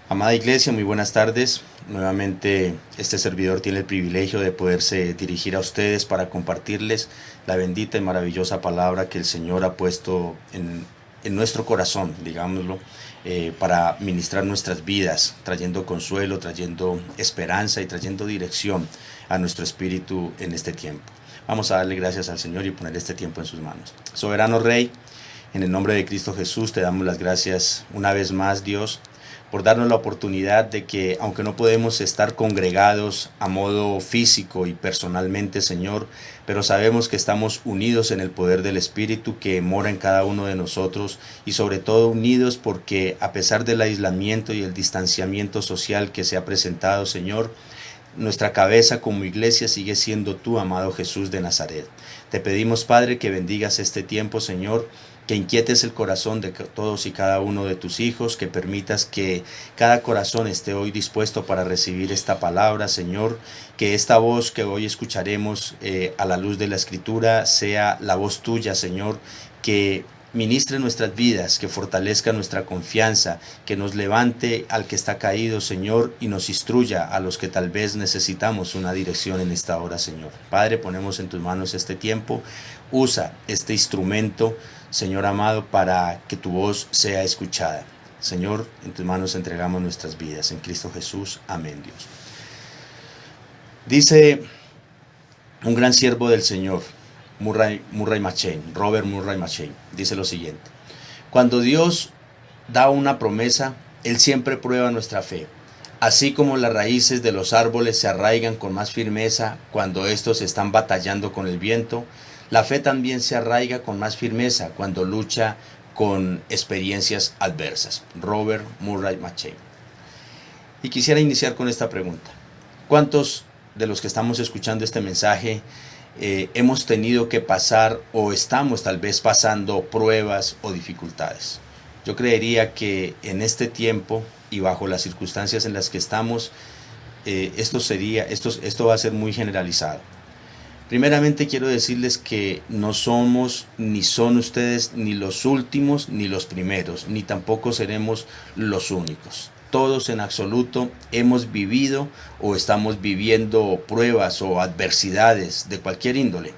Amada Iglesia, muy buenas tardes. Nuevamente este servidor tiene el privilegio de poderse dirigir a ustedes para compartirles la bendita y maravillosa palabra que el Señor ha puesto en nuestro corazón, digámoslo, para ministrar nuestras vidas, trayendo consuelo, trayendo esperanza y trayendo dirección a nuestro espíritu en este tiempo. Vamos a darle gracias al Señor y poner este tiempo en sus manos. Soberano Rey, en el nombre de Cristo Jesús te damos las gracias una vez más, Dios, por darnos la oportunidad de que, aunque no podemos estar congregados a modo físico y personalmente, Señor, pero sabemos que estamos unidos en el poder del Espíritu que mora en cada uno de nosotros y sobre todo unidos porque a pesar del aislamiento y el distanciamiento social que se ha presentado, Señor, nuestra cabeza como iglesia sigue siendo tú, amado Jesús de Nazaret. Te pedimos, Padre, que bendigas este tiempo, Señor, que inquietes el corazón de todos y cada uno de tus hijos, que permitas que cada corazón esté hoy dispuesto para recibir esta palabra, Señor, que esta voz que hoy escucharemos a la luz de la Escritura sea la voz tuya, Señor, que ministre nuestras vidas, que fortalezca nuestra confianza, que nos levante al que está caído, Señor, y nos instruya a los que tal vez necesitamos una dirección en esta hora, Señor. Padre, ponemos en tus manos este tiempo. Usa este instrumento, Señor amado, para que tu voz sea escuchada. Señor, en tus manos entregamos nuestras vidas. En Cristo Jesús. Amén, Dios. Dice un gran siervo del Señor, Murray M'Cheyne, Robert Murray M'Cheyne, dice lo siguiente: cuando Dios da una promesa, Él siempre prueba nuestra fe. Así como las raíces de los árboles se arraigan con más firmeza cuando estos están batallando con el viento, la fe también se arraiga con más firmeza cuando lucha con experiencias adversas. Robert Murray M'Cheyne. Y quisiera iniciar con esta pregunta: ¿cuántos de los que estamos escuchando este mensaje hemos tenido que pasar o estamos tal vez pasando pruebas o dificultades? Yo creería que en este tiempo y bajo las circunstancias en las que estamos, esto va a ser muy generalizado. Primeramente quiero decirles que no somos ni son ustedes ni los últimos ni los primeros, ni tampoco seremos los únicos. Todos en absoluto hemos vivido o estamos viviendo pruebas o adversidades de cualquier índole,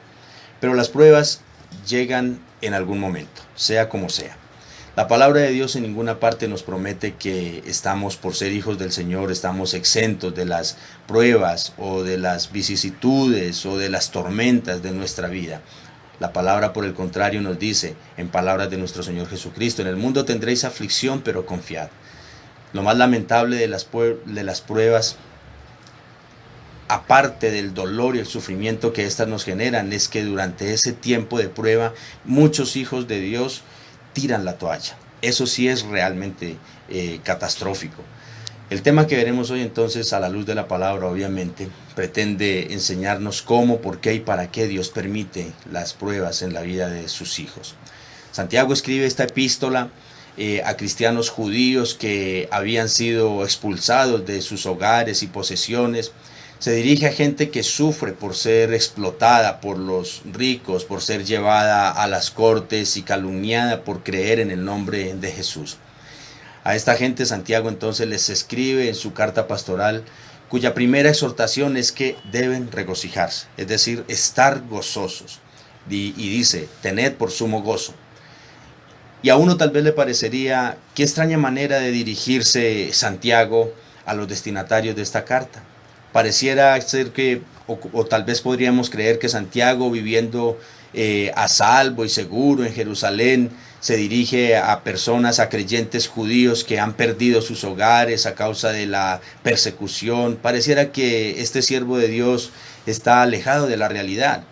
pero las pruebas llegan en algún momento, sea como sea. La palabra de Dios en ninguna parte nos promete que estamos, por ser hijos del Señor, estamos exentos de las pruebas o de las vicisitudes o de las tormentas de nuestra vida. La palabra, por el contrario, nos dice, en palabras de nuestro Señor Jesucristo: en el mundo tendréis aflicción, pero confiad. Lo más lamentable de las pruebas, aparte del dolor y el sufrimiento que éstas nos generan, es que durante ese tiempo de prueba muchos hijos de Dios tiran la toalla. Eso sí es realmente catastrófico. El tema que veremos hoy entonces, a la luz de la palabra, obviamente, pretende enseñarnos cómo, por qué y para qué Dios permite las pruebas en la vida de sus hijos. Santiago escribe esta epístola a cristianos judíos que habían sido expulsados de sus hogares y posesiones. Se dirige a gente que sufre por ser explotada por los ricos, por ser llevada a las cortes y calumniada por creer en el nombre de Jesús. A esta gente Santiago entonces les escribe en su carta pastoral, cuya primera exhortación es que deben regocijarse, es decir, estar gozosos. Y dice: tened por sumo gozo. Y a uno tal vez le parecería, qué extraña manera de dirigirse Santiago a los destinatarios de esta carta. Pareciera ser que, o tal vez podríamos creer que Santiago, viviendo a salvo y seguro en Jerusalén, se dirige a personas, a creyentes judíos que han perdido sus hogares a causa de la persecución. Pareciera que este siervo de Dios está alejado de la realidad.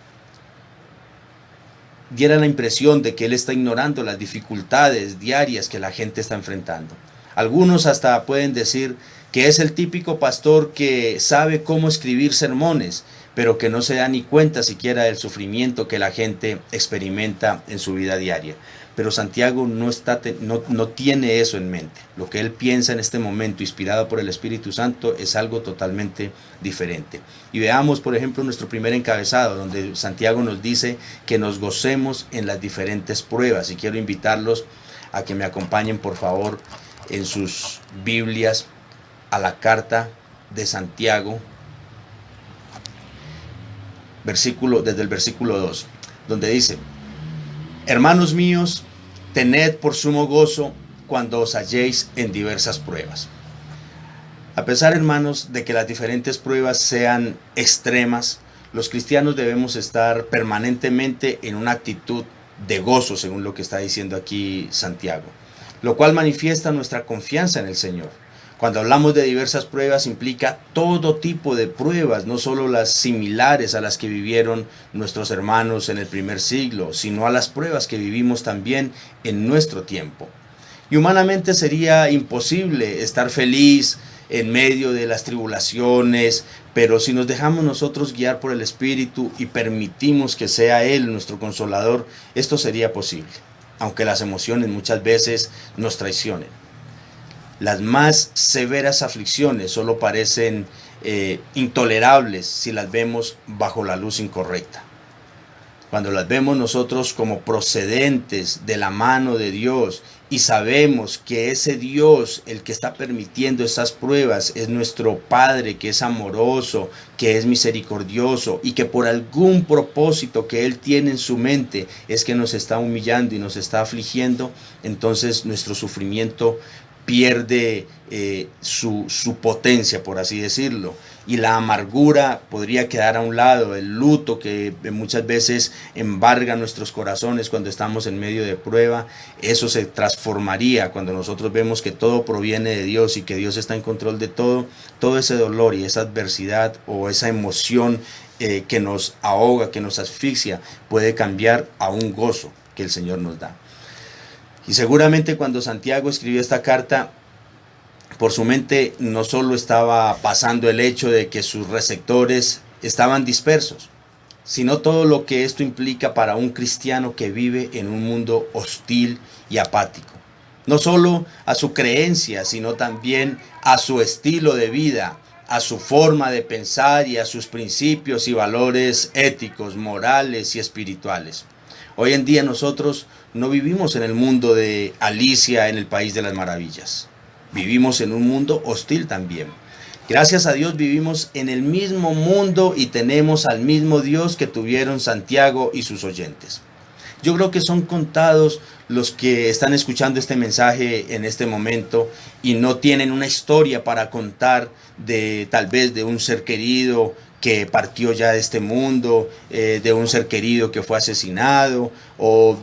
Diera la impresión de que él está ignorando las dificultades diarias que la gente está enfrentando. Algunos hasta pueden decir que es el típico pastor que sabe cómo escribir sermones, pero que no se da ni cuenta siquiera del sufrimiento que la gente experimenta en su vida diaria. Pero Santiago no tiene eso en mente. Lo que él piensa en este momento, inspirado por el Espíritu Santo, es algo totalmente diferente. Y veamos, por ejemplo, nuestro primer encabezado, donde Santiago nos dice que nos gocemos en las diferentes pruebas. Y quiero invitarlos a que me acompañen, por favor, en sus Biblias a la carta de Santiago, desde el versículo 2, donde dice: hermanos míos, tened por sumo gozo cuando os halléis en diversas pruebas. A pesar, hermanos, de que las diferentes pruebas sean extremas, los cristianos debemos estar permanentemente en una actitud de gozo, según lo que está diciendo aquí Santiago, lo cual manifiesta nuestra confianza en el Señor. Cuando hablamos de diversas pruebas, implica todo tipo de pruebas, no solo las similares a las que vivieron nuestros hermanos en el primer siglo, sino a las pruebas que vivimos también en nuestro tiempo. Y humanamente sería imposible estar feliz en medio de las tribulaciones, pero si nos dejamos nosotros guiar por el Espíritu y permitimos que sea Él nuestro consolador, esto sería posible, aunque las emociones muchas veces nos traicionen. Las más severas aflicciones solo parecen intolerables si las vemos bajo la luz incorrecta. Cuando las vemos nosotros como procedentes de la mano de Dios y sabemos que ese Dios, el que está permitiendo esas pruebas, es nuestro Padre, que es amoroso, que es misericordioso y que por algún propósito que Él tiene en su mente es que nos está humillando y nos está afligiendo, entonces nuestro sufrimiento pierde su potencia, por así decirlo, y la amargura podría quedar a un lado, el luto que muchas veces embarga nuestros corazones cuando estamos en medio de prueba, eso se transformaría cuando nosotros vemos que todo proviene de Dios y que Dios está en control de todo. Todo ese dolor y esa adversidad o esa emoción que nos ahoga, que nos asfixia, puede cambiar a un gozo que el Señor nos da. Y seguramente cuando Santiago escribió esta carta, por su mente no solo estaba pasando el hecho de que sus receptores estaban dispersos, sino todo lo que esto implica para un cristiano que vive en un mundo hostil y apático. No solo a su creencia, sino también a su estilo de vida, a su forma de pensar y a sus principios y valores éticos, morales y espirituales. Hoy en día nosotros no vivimos en el mundo de Alicia en el País de las Maravillas. Vivimos en un mundo hostil también. Gracias a Dios vivimos en el mismo mundo y tenemos al mismo Dios que tuvieron Santiago y sus oyentes. Yo creo que son contados los que están escuchando este mensaje en este momento y no tienen una historia para contar de tal vez de un ser querido que partió ya de este mundo, de un ser querido que fue asesinado, o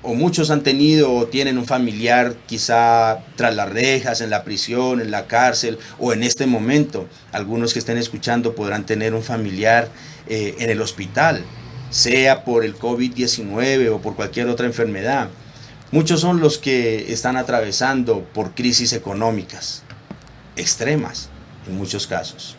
muchos han tenido o tienen un familiar quizá tras las rejas, en la prisión, en la cárcel o en este momento. Algunos que estén escuchando podrán tener un familiar en el hospital, sea por el COVID-19 o por cualquier otra enfermedad. Muchos son los que están atravesando por crisis económicas extremas en muchos casos.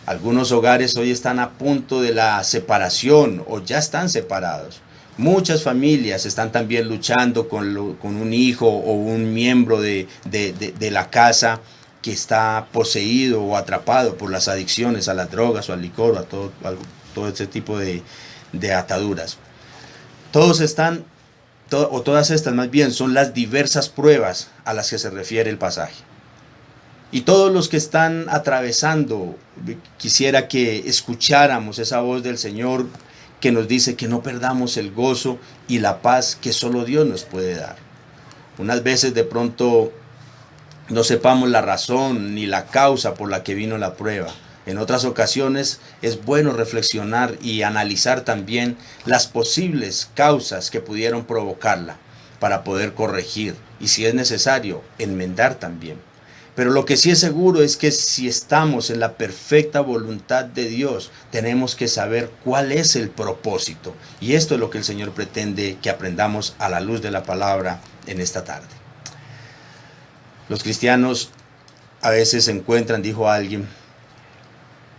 Algunos hogares hoy están a punto de la separación o ya están separados. Muchas familias están también luchando con un hijo o un miembro de la casa que está poseído o atrapado por las adicciones a las drogas o al licor o a todo ese tipo de ataduras. Todas estas más bien son las diversas pruebas a las que se refiere el pasaje. Y todos los que están atravesando, quisiera que escucháramos esa voz del Señor que nos dice que no perdamos el gozo y la paz que solo Dios nos puede dar. Unas veces de pronto no sepamos la razón ni la causa por la que vino la prueba. En otras ocasiones es bueno reflexionar y analizar también las posibles causas que pudieron provocarla para poder corregir y, si es necesario, enmendar también. Pero lo que sí es seguro es que si estamos en la perfecta voluntad de Dios, tenemos que saber cuál es el propósito. Y esto es lo que el Señor pretende que aprendamos a la luz de la palabra en esta tarde. Los cristianos a veces se encuentran, dijo alguien,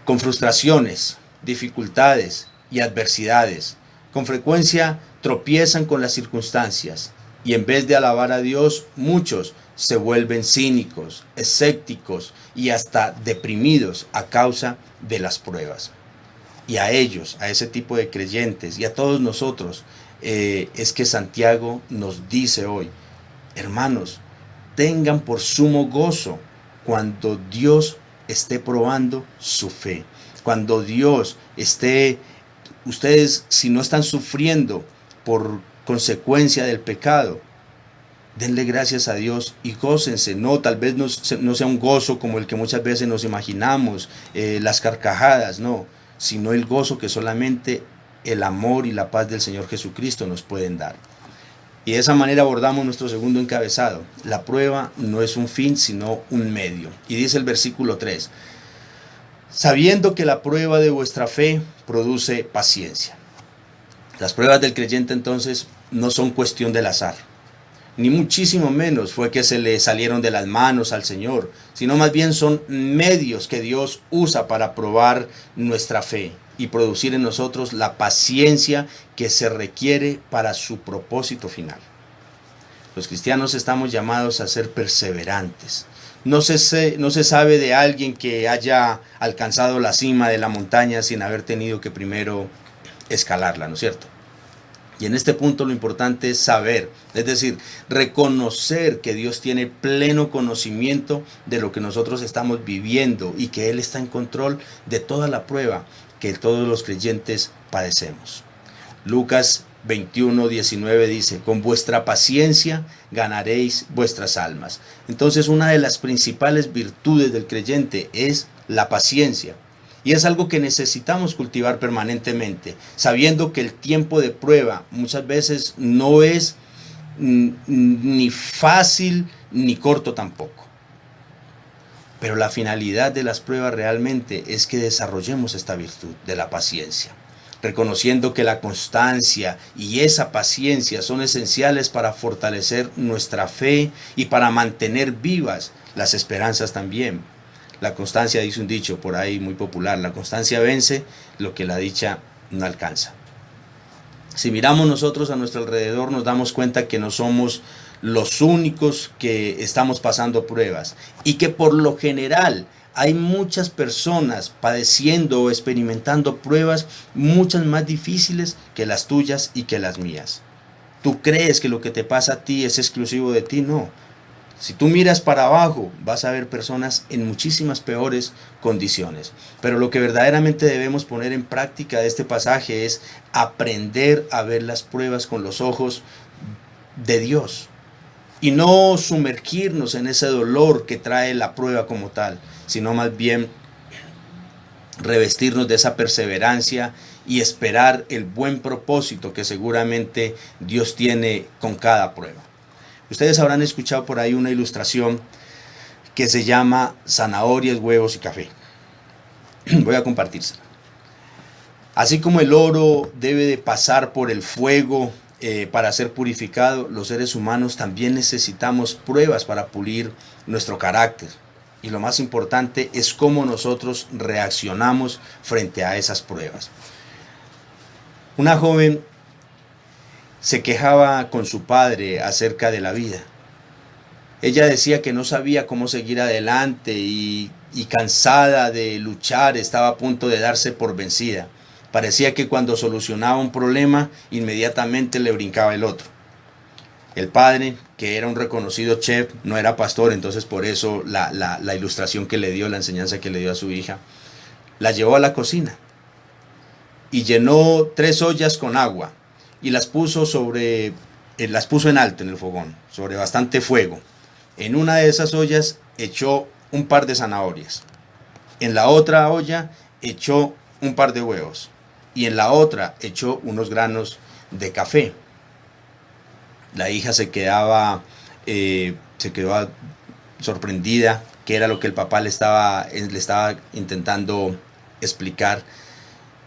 con frustraciones, dificultades y adversidades. Con frecuencia tropiezan con las circunstancias y en vez de alabar a Dios, muchos se vuelven cínicos, escépticos y hasta deprimidos a causa de las pruebas. Y a ellos, a ese tipo de creyentes y a todos nosotros, es que Santiago nos dice hoy, hermanos, tengan por sumo gozo cuando Dios esté probando su fe. Cuando Dios esté, ustedes si no están sufriendo por consecuencia del pecado, denle gracias a Dios y gócense. No, tal vez no sea un gozo como el que muchas veces nos imaginamos, las carcajadas, no, sino el gozo que solamente el amor y la paz del Señor Jesucristo nos pueden dar. Y de esa manera abordamos nuestro segundo encabezado. La prueba no es un fin, sino un medio. Y dice el versículo 3, sabiendo que la prueba de vuestra fe produce paciencia. Las pruebas del creyente entonces no son cuestión del azar, ni muchísimo menos fue que se le salieron de las manos al Señor, sino más bien son medios que Dios usa para probar nuestra fe y producir en nosotros la paciencia que se requiere para su propósito final. Los cristianos estamos llamados a ser perseverantes. No se sabe de alguien que haya alcanzado la cima de la montaña sin haber tenido que primero escalarla, ¿no es cierto? Y en este punto lo importante es saber, es decir, reconocer que Dios tiene pleno conocimiento de lo que nosotros estamos viviendo y que Él está en control de toda la prueba que todos los creyentes padecemos. Lucas 21:19 dice, con vuestra paciencia ganaréis vuestras almas. Entonces una de las principales virtudes del creyente es la paciencia. Y es algo que necesitamos cultivar permanentemente, sabiendo que el tiempo de prueba muchas veces no es ni fácil ni corto tampoco. Pero la finalidad de las pruebas realmente es que desarrollemos esta virtud de la paciencia, reconociendo que la constancia y esa paciencia son esenciales para fortalecer nuestra fe y para mantener vivas las esperanzas también. La constancia, dice un dicho por ahí muy popular, la constancia vence lo que la dicha no alcanza. Si miramos nosotros a nuestro alrededor, nos damos cuenta que no somos los únicos que estamos pasando pruebas y que por lo general hay muchas personas padeciendo o experimentando pruebas muchas más difíciles que las tuyas y que las mías. ¿Tú crees que lo que te pasa a ti es exclusivo de ti? No. Si tú miras para abajo, vas a ver personas en muchísimas peores condiciones. Pero lo que verdaderamente debemos poner en práctica de este pasaje es aprender a ver las pruebas con los ojos de Dios. Y no sumergirnos en ese dolor que trae la prueba como tal, sino más bien revestirnos de esa perseverancia y esperar el buen propósito que seguramente Dios tiene con cada prueba. Ustedes habrán escuchado por ahí una ilustración que se llama zanahorias, huevos y café. Voy a compartírsela. Así como el oro debe de pasar por el fuego para ser purificado, los seres humanos también necesitamos pruebas para pulir nuestro carácter. Y lo más importante es cómo nosotros reaccionamos frente a esas pruebas. Una joven se quejaba con su padre acerca de la vida. Ella decía que no sabía cómo seguir adelante y cansada de luchar, estaba a punto de darse por vencida. Parecía que cuando solucionaba un problema, inmediatamente le brincaba el otro. El padre, que era un reconocido chef, no era pastor, entonces por eso la ilustración que le dio, la enseñanza que le dio a su hija, la llevó a la cocina y llenó 3 ollas con agua y las puso en alto en el fogón, sobre bastante fuego. En una de esas ollas echó un par de zanahorias. En la otra olla echó un par de huevos. Y en la otra echó unos granos de café. La hija se quedó sorprendida, que era lo que el papá le estaba intentando explicar.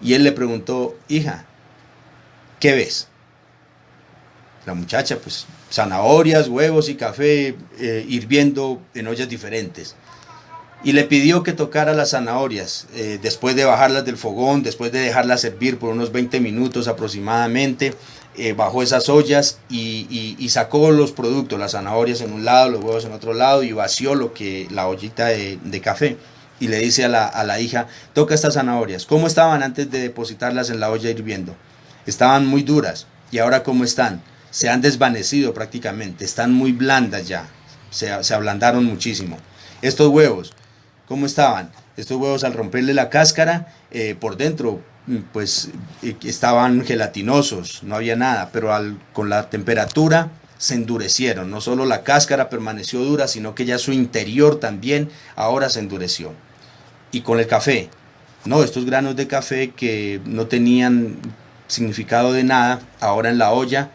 Y él le preguntó, hija, ¿qué ves? La muchacha, pues, zanahorias, huevos y café hirviendo en ollas diferentes. Y le pidió que tocara las zanahorias, después de bajarlas del fogón, después de dejarlas servir por unos 20 minutos aproximadamente, bajó esas ollas y sacó los productos, las zanahorias en un lado, los huevos en otro lado, y vació la ollita de café. Y le dice a la hija, toca estas zanahorias. ¿Cómo estaban antes de depositarlas en la olla hirviendo? Estaban muy duras. ¿Y ahora cómo están? Se han desvanecido prácticamente, están muy blandas ya, se ablandaron muchísimo. Estos huevos, ¿cómo estaban? Estos huevos al romperle la cáscara, por dentro, pues estaban gelatinosos, no había nada, pero con la temperatura se endurecieron. No solo la cáscara permaneció dura, sino que ya su interior también ahora se endureció. Y con el café, no, estos granos de café que no tenían significado de nada, ahora en la olla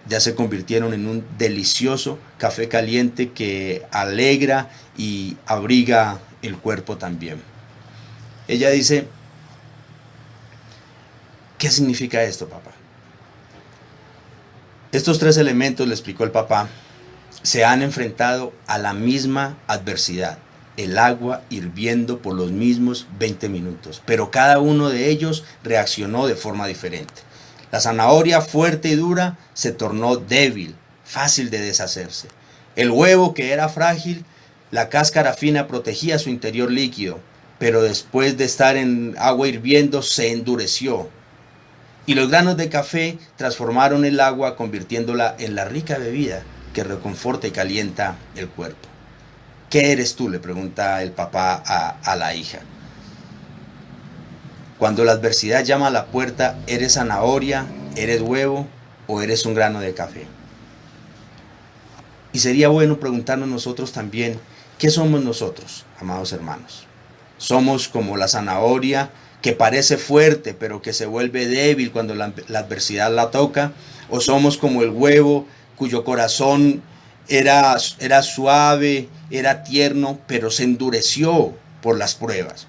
ya se convirtieron en un delicioso café caliente que alegra y abriga el cuerpo también. Ella dice, ¿qué significa esto, papá? Estos tres elementos, le explicó el papá, se han enfrentado a la misma adversidad, el agua hirviendo por los mismos 20 minutos, pero cada uno de ellos reaccionó de forma diferente. La zanahoria fuerte y dura se tornó débil, fácil de deshacerse. El huevo, que era frágil, la cáscara fina protegía su interior líquido, pero después de estar en agua hirviendo se endureció. Y los granos de café transformaron el agua convirtiéndola en la rica bebida que reconforta y calienta el cuerpo. ¿Qué eres tú?, le pregunta el papá a la hija. Cuando la adversidad llama a la puerta, ¿eres zanahoria, eres huevo o eres un grano de café? Y sería bueno preguntarnos nosotros también, ¿qué somos nosotros, amados hermanos? ¿Somos como la zanahoria que parece fuerte pero que se vuelve débil cuando la adversidad la toca? ¿O somos como el huevo cuyo corazón era suave, era tierno, pero se endureció por las pruebas?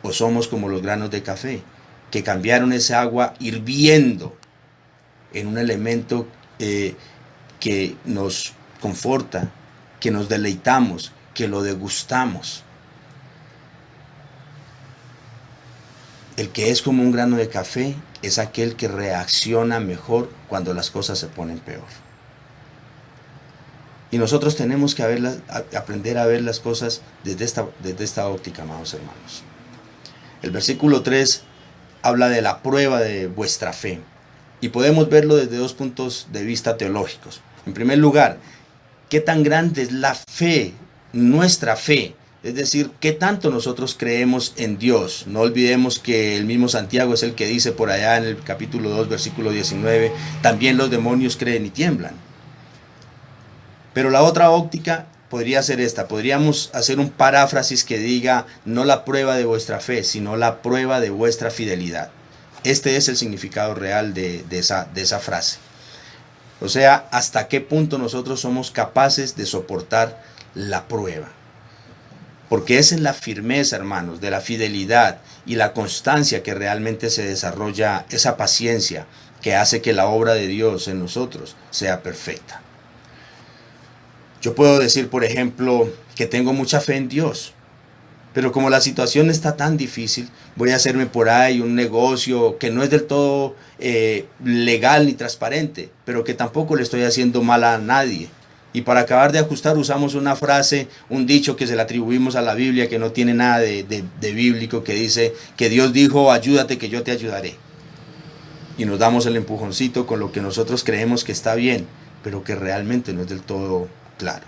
¿O somos como los granos de café que cambiaron esa agua hirviendo en un elemento que nos conforta, que nos deleitamos, que lo degustamos? El que es como un grano de café es aquel que reacciona mejor cuando las cosas se ponen peor. Y nosotros tenemos que aprender a ver las cosas desde esta óptica, amados hermanos. El versículo 3 habla de la prueba de vuestra fe. Y podemos verlo desde dos puntos de vista teológicos. En primer lugar, ¿qué tan grande es la fe, nuestra fe? Es decir, ¿qué tanto nosotros creemos en Dios? No olvidemos que el mismo Santiago es el que dice por allá en el capítulo 2, versículo 19, también los demonios creen y tiemblan. Pero la otra óptica podría ser esta. Podríamos hacer un paráfrasis que diga, no la prueba de vuestra fe, sino la prueba de vuestra fidelidad. Este es el significado real de esa frase. O sea, hasta qué punto nosotros somos capaces de soportar la prueba. Porque es en la firmeza, hermanos, de la fidelidad y la constancia que realmente se desarrolla esa paciencia que hace que la obra de Dios en nosotros sea perfecta. Yo puedo decir, por ejemplo, que tengo mucha fe en Dios, pero como la situación está tan difícil, voy a hacerme por ahí un negocio que no es del todo legal ni transparente, pero que tampoco le estoy haciendo mal a nadie. Y para acabar de ajustar usamos una frase, un dicho que se le atribuimos a la Biblia que no tiene nada de bíblico, que dice que Dios dijo, ayúdate que yo te ayudaré. Y nos damos el empujoncito con lo que nosotros creemos que está bien, pero que realmente no es del todo claro.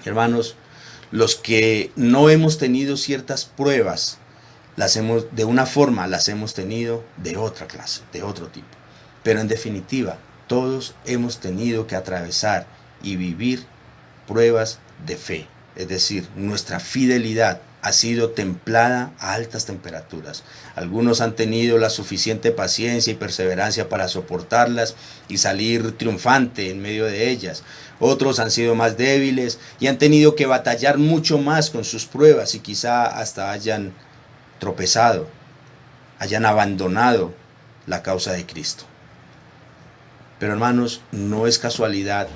Hermanos, los que no hemos tenido ciertas pruebas, las hemos de una forma, las hemos tenido de otra clase, de otro tipo. Pero en definitiva, todos hemos tenido que atravesar y vivir pruebas de fe. Es decir, nuestra fidelidad ha sido templada a altas temperaturas. Algunos han tenido la suficiente paciencia y perseverancia para soportarlas y salir triunfante en medio de ellas. Otros han sido más débiles y han tenido que batallar mucho más con sus pruebas y quizá hasta hayan tropezado, hayan abandonado la causa de Cristo. Pero hermanos, no es casualidad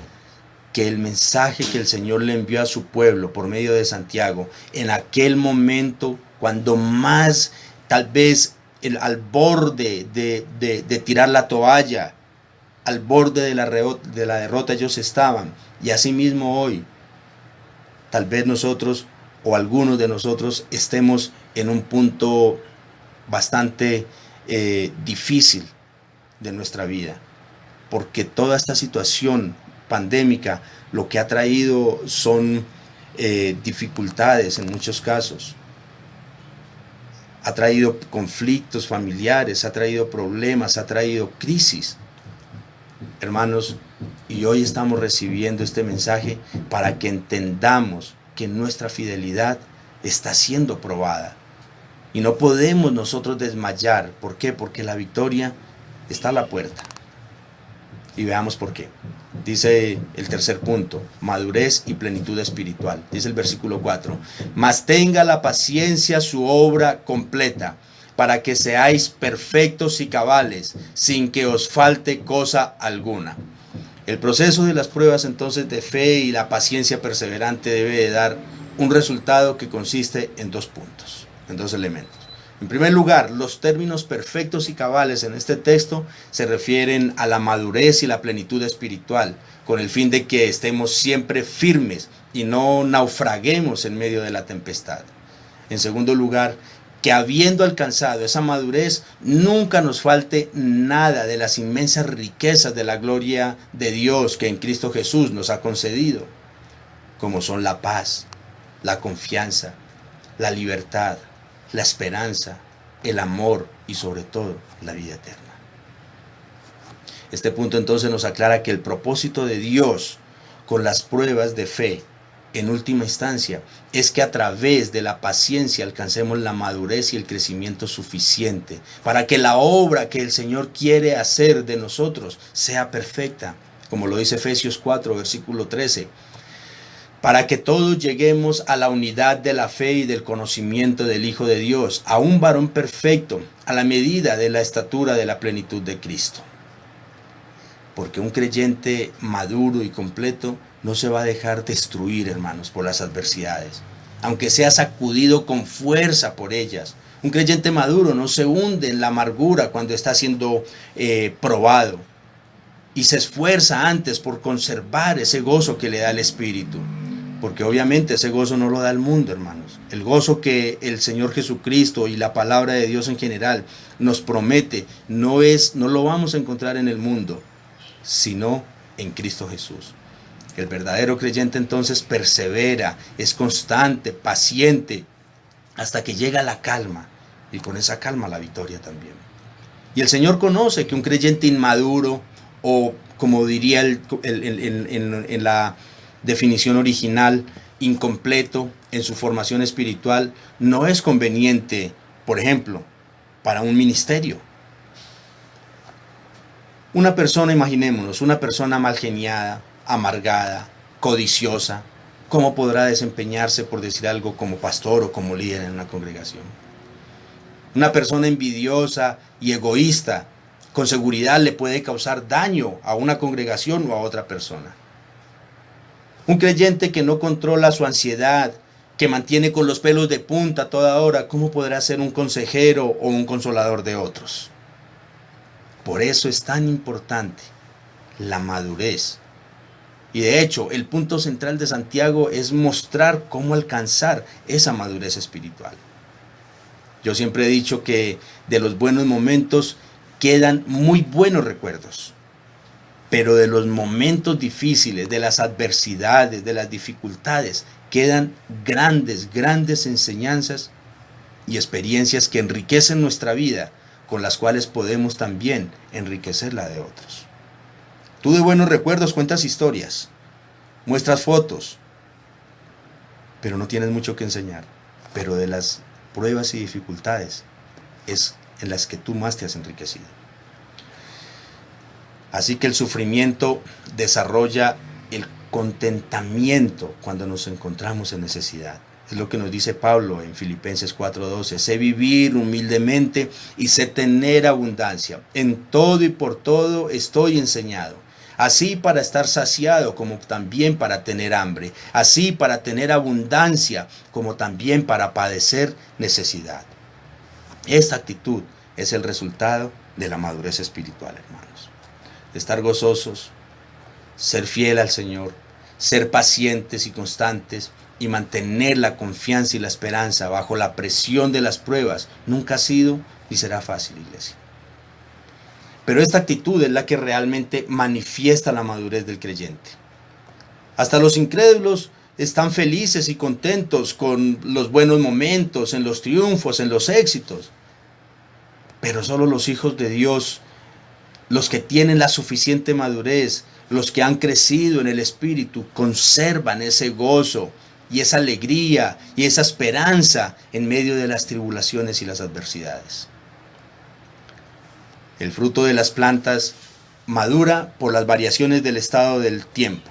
que el mensaje que el Señor le envió a su pueblo por medio de Santiago, en aquel momento, cuando más tal vez al borde de tirar la toalla, al borde de la derrota ellos estaban, y asimismo hoy, tal vez nosotros o algunos de nosotros estemos en un punto bastante difícil de nuestra vida, porque toda esta situación pandémica lo que ha traído son dificultades en muchos casos. Ha traído conflictos familiares, ha traído problemas, ha traído crisis. Hermanos, y hoy estamos recibiendo este mensaje para que entendamos que nuestra fidelidad está siendo probada. Y no podemos nosotros desmayar. ¿Por qué? Porque la victoria está a la puerta. Y veamos por qué. Dice el tercer punto, madurez y plenitud espiritual. Dice el versículo 4, mas tenga la paciencia su obra completa, para que seáis perfectos y cabales, sin que os falte cosa alguna. El proceso de las pruebas entonces de fe y la paciencia perseverante debe de dar un resultado que consiste en dos puntos, en dos elementos. En primer lugar, los términos perfectos y cabales en este texto se refieren a la madurez y la plenitud espiritual, con el fin de que estemos siempre firmes y no naufraguemos en medio de la tempestad. En segundo lugar, que habiendo alcanzado esa madurez, nunca nos falte nada de las inmensas riquezas de la gloria de Dios que en Cristo Jesús nos ha concedido, como son la paz, la confianza, la libertad, la esperanza, el amor y sobre todo la vida eterna. Este punto entonces nos aclara que el propósito de Dios con las pruebas de fe, en última instancia, es que a través de la paciencia alcancemos la madurez y el crecimiento suficiente para que la obra que el Señor quiere hacer de nosotros sea perfecta, como lo dice Efesios 4, versículo 13. Para que todos lleguemos a la unidad de la fe y del conocimiento del Hijo de Dios, a un varón perfecto, a la medida de la estatura de la plenitud de Cristo. Porque un creyente maduro y completo no se va a dejar destruir, hermanos, por las adversidades, aunque sea sacudido con fuerza por ellas. Un creyente maduro no se hunde en la amargura cuando está siendo probado, y se esfuerza antes por conservar ese gozo que le da el Espíritu. Porque obviamente ese gozo no lo da el mundo, hermanos. El gozo que el Señor Jesucristo y la palabra de Dios en general nos promete no lo vamos a encontrar en el mundo, sino en Cristo Jesús. El verdadero creyente entonces persevera, es constante, paciente, hasta que llega la calma, y con esa calma la victoria también. Y el Señor conoce que un creyente inmaduro, o como diría en la definición original, incompleto en su formación espiritual, no es conveniente, por ejemplo, para un ministerio. Una persona, imaginémonos, una persona mal geniada, amargada, codiciosa, ¿cómo podrá desempeñarse, por decir algo, como pastor o como líder en una congregación? Una persona envidiosa y egoísta, con seguridad le puede causar daño a una congregación o a otra persona. Un creyente que no controla su ansiedad, que mantiene con los pelos de punta a toda hora, ¿cómo podrá ser un consejero o un consolador de otros? Por eso es tan importante la madurez. Y de hecho, el punto central de Santiago es mostrar cómo alcanzar esa madurez espiritual. Yo siempre he dicho que de los buenos momentos quedan muy buenos recuerdos, pero de los momentos difíciles, de las adversidades, de las dificultades, quedan grandes enseñanzas y experiencias que enriquecen nuestra vida, con las cuales podemos también enriquecer la de otros. Tú de buenos recuerdos cuentas historias, muestras fotos, pero no tienes mucho que enseñar. Pero de las pruebas y dificultades es en las que tú más te has enriquecido. Así que el sufrimiento desarrolla el contentamiento cuando nos encontramos en necesidad. Es lo que nos dice Pablo en Filipenses 4:12. Sé vivir humildemente y sé tener abundancia. En todo y por todo estoy enseñado. Así para estar saciado como también para tener hambre. Así para tener abundancia como también para padecer necesidad. Esta actitud es el resultado de la madurez espiritual, hermanos. De estar gozosos, ser fiel al Señor, ser pacientes y constantes y mantener la confianza y la esperanza bajo la presión de las pruebas nunca ha sido ni será fácil, iglesia. Pero esta actitud es la que realmente manifiesta la madurez del creyente. Hasta los incrédulos están felices y contentos con los buenos momentos, en los triunfos, en los éxitos. Pero solo los hijos de Dios, los que tienen la suficiente madurez, los que han crecido en el Espíritu, conservan ese gozo y esa alegría y esa esperanza en medio de las tribulaciones y las adversidades. El fruto de las plantas madura por las variaciones del estado del tiempo.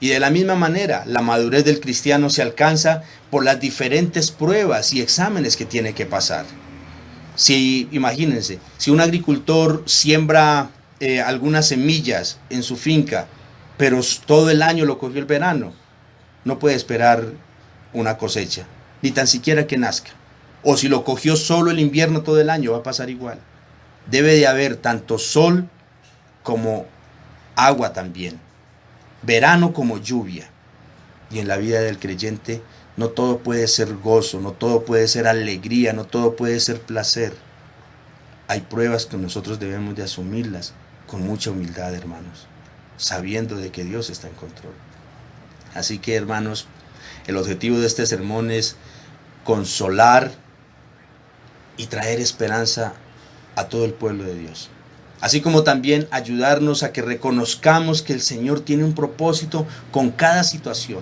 Y de la misma manera, la madurez del cristiano se alcanza por las diferentes pruebas y exámenes que tiene que pasar. Imagínense, si un agricultor siembra algunas semillas en su finca, pero todo el año lo cogió el verano, no puede esperar una cosecha, ni tan siquiera que nazca. O si lo cogió solo el invierno todo el año, va a pasar igual. Debe de haber tanto sol como agua también, verano como lluvia. Y en la vida del creyente no todo puede ser gozo, no todo puede ser alegría, no todo puede ser placer. Hay pruebas que nosotros debemos de asumirlas con mucha humildad, hermanos, sabiendo de que Dios está en control. Así que, hermanos, el objetivo de este sermón es consolar y traer esperanza a todo el pueblo de Dios. Así como también ayudarnos a que reconozcamos que el Señor tiene un propósito con cada situación.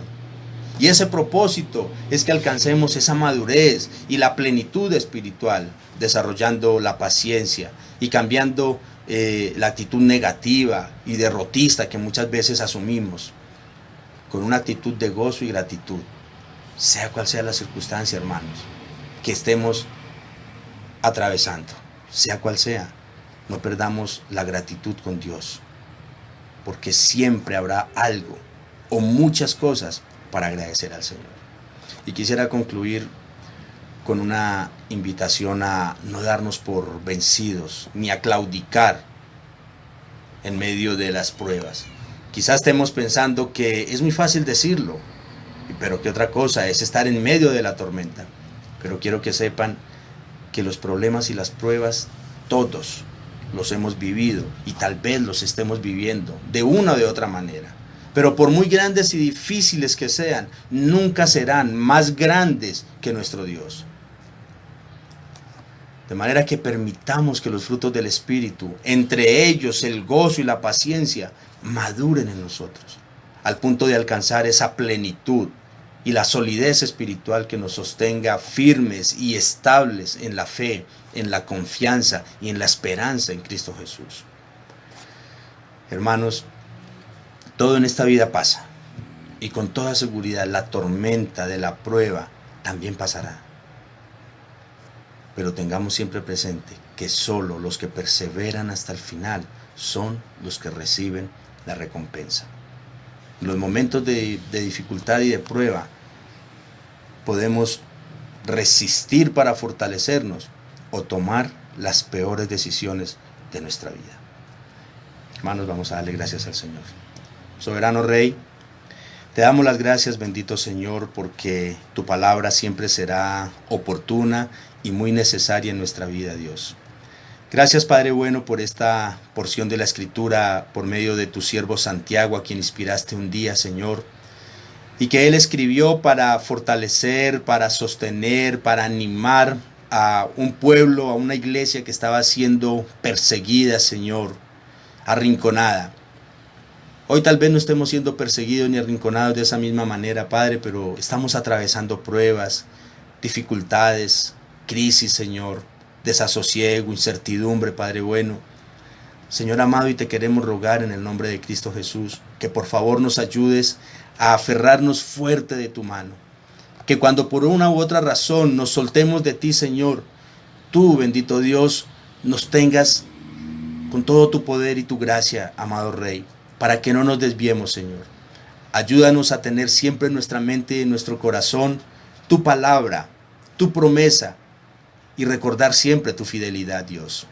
Y ese propósito es que alcancemos esa madurez y la plenitud espiritual, desarrollando la paciencia y cambiando la actitud negativa y derrotista que muchas veces asumimos, con una actitud de gozo y gratitud, sea cual sea la circunstancia, hermanos, que estemos atravesando, sea cual sea. No perdamos la gratitud con Dios, porque siempre habrá algo o muchas cosas para agradecer al Señor. Y quisiera concluir con una invitación a no darnos por vencidos, ni a claudicar en medio de las pruebas. Quizás estemos pensando que es muy fácil decirlo, pero que otra cosa es estar en medio de la tormenta. Pero quiero que sepan que los problemas y las pruebas, todos los hemos vivido y tal vez los estemos viviendo de una o de otra manera. Pero por muy grandes y difíciles que sean, nunca serán más grandes que nuestro Dios. De manera que permitamos que los frutos del Espíritu, entre ellos el gozo y la paciencia, maduren en nosotros, al punto de alcanzar esa plenitud y la solidez espiritual que nos sostenga firmes y estables en la fe, en la confianza y en la esperanza en Cristo Jesús. Hermanos, todo en esta vida pasa, y con toda seguridad la tormenta de la prueba también pasará. Pero tengamos siempre presente que solo los que perseveran hasta el final son los que reciben la recompensa. En los momentos de dificultad y de prueba podemos resistir para fortalecernos o tomar las peores decisiones de nuestra vida. Hermanos, vamos a darle gracias al Señor. Soberano Rey, te damos las gracias, bendito Señor, porque tu palabra siempre será oportuna y muy necesaria en nuestra vida, Dios. Gracias, Padre bueno, por esta porción de la Escritura por medio de tu siervo Santiago, a quien inspiraste un día, Señor, y que él escribió para fortalecer, para sostener, para animar a un pueblo, a una iglesia que estaba siendo perseguida, Señor, arrinconada. Hoy tal vez no estemos siendo perseguidos ni arrinconados de esa misma manera, Padre, pero estamos atravesando pruebas, dificultades, crisis, Señor, desasosiego, incertidumbre, Padre bueno. Señor amado, y te queremos rogar en el nombre de Cristo Jesús, que por favor nos ayudes a aferrarnos fuerte de tu mano. Que cuando por una u otra razón nos soltemos de ti, Señor, tú, bendito Dios, nos tengas con todo tu poder y tu gracia, amado Rey, para que no nos desviemos, Señor. Ayúdanos a tener siempre en nuestra mente y en nuestro corazón tu palabra, tu promesa, y recordar siempre tu fidelidad, Dios.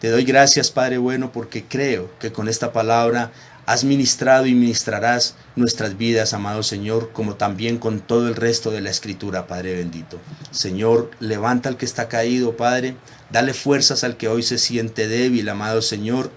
Te doy gracias, Padre bueno, porque creo que con esta palabra has ministrado y ministrarás nuestras vidas, amado Señor, como también con todo el resto de la Escritura, Padre bendito. Señor, levanta al que está caído, Padre. Dale fuerzas al que hoy se siente débil, amado Señor.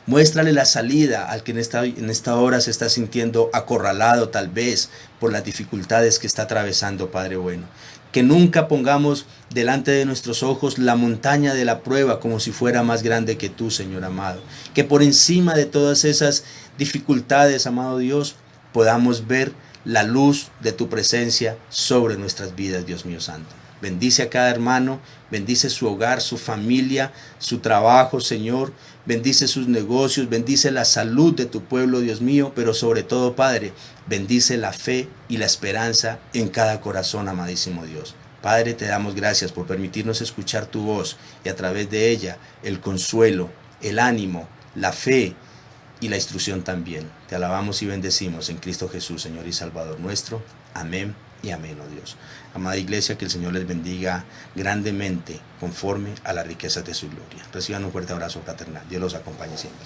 Muéstrale la salida al que en esta hora se está sintiendo acorralado tal vez por las dificultades que está atravesando, Padre bueno. Que nunca pongamos delante de nuestros ojos la montaña de la prueba como si fuera más grande que tú, Señor amado. Que por encima de todas esas dificultades, amado Dios, podamos ver la luz de tu presencia sobre nuestras vidas, Dios mío santo. Bendice a cada hermano, bendice su hogar, su familia, su trabajo, Señor. Bendice sus negocios, bendice la salud de tu pueblo, Dios mío, pero sobre todo, Padre, bendice la fe y la esperanza en cada corazón, amadísimo Dios. Padre, te damos gracias por permitirnos escuchar tu voz y a través de ella el consuelo, el ánimo, la fe y la instrucción también. Te alabamos y bendecimos en Cristo Jesús, Señor y Salvador nuestro. Amén y amén, oh Dios. Amada iglesia, que el Señor les bendiga grandemente conforme a las riquezas de su gloria. Reciban un fuerte abrazo fraternal. Dios los acompañe siempre.